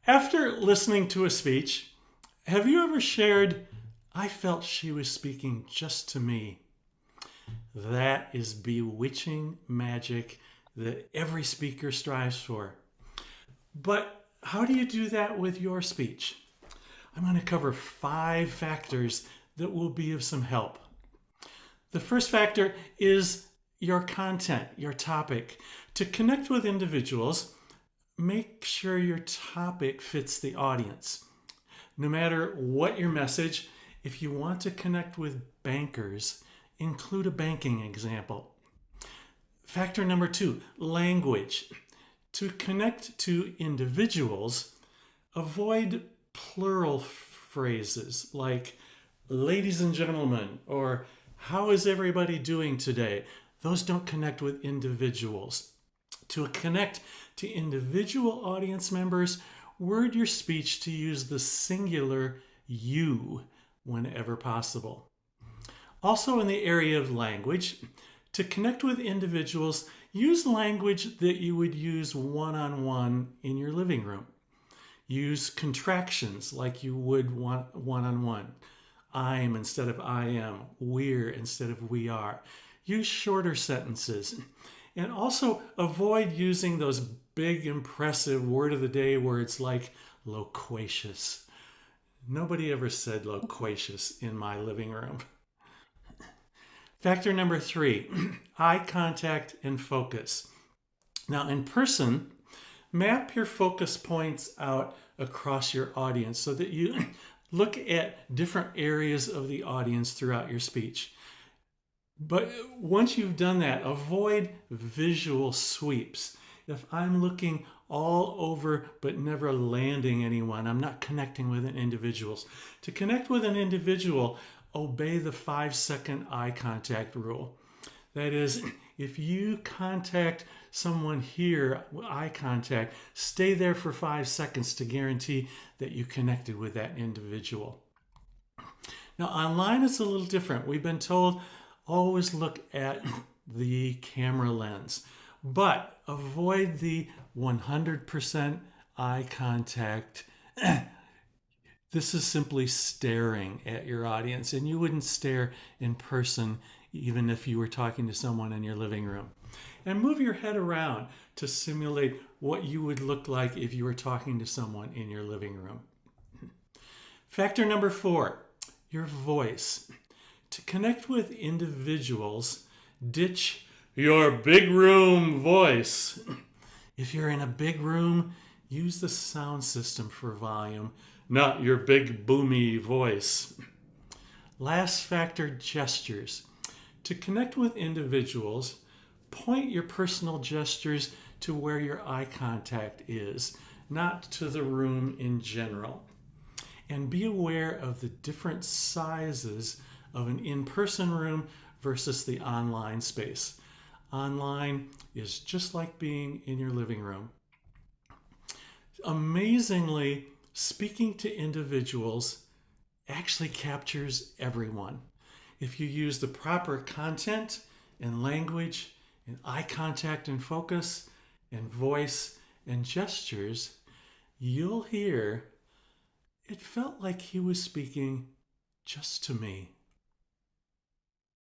After listening to a speech, have you ever shared, "I felt she was speaking just to me"? That is bewitching magic that every speaker strives for. But how do you do that with your speech? I'm going to cover 5 factors that will be of some help. The first factor is your content, your topic. To connect with individuals, make sure your topic fits the audience. No matter what your message, if you want to connect with bankers, include a banking example. Factor number 2, language. To connect to individuals, avoid plural phrases like "ladies and gentlemen" or "how is everybody doing today?" Those don't connect with individuals. To connect to individual audience members, word your speech to use the singular "you" whenever possible. Also in the area of language, to connect with individuals, use language that you would use one-on-one in your living room. Use contractions like you would one-on-one. I'm instead of I am, we're instead of we are. Use shorter sentences. And also avoid using those big, impressive word of the day words like loquacious. Nobody ever said loquacious in my living room. Factor number 3, eye contact and focus. Now in person, map your focus points out across your audience so that you look at different areas of the audience throughout your speech. But once you've done that, avoid visual sweeps. If I'm looking all over but never landing anyone, I'm not connecting with an individual. To connect with an individual, obey the 5-second eye contact rule. That is, if you contact someone here, eye contact, stay there for 5 seconds to guarantee that you connected with that individual. Now online it's a little different. We've been told always look at the camera lens, but avoid the 100% eye contact. This is simply staring at your audience, and you wouldn't stare in person even if you were talking to someone in your living room. And move your head around to simulate what you would look like if you were talking to someone in your living room. Factor number 4, your voice. To connect with individuals, ditch your big room voice. If you're in a big room, use the sound system for volume, not your big boomy voice. Last factor, gestures. To connect with individuals, point your personal gestures to where your eye contact is, not to the room in general. And be aware of the different sizes of an in-person room versus the online space. Online is just like being in your living room. Amazingly, speaking to individuals actually captures everyone. If you use the proper content and language and eye contact and focus and voice and gestures, you'll hear, "It felt like he was speaking just to me."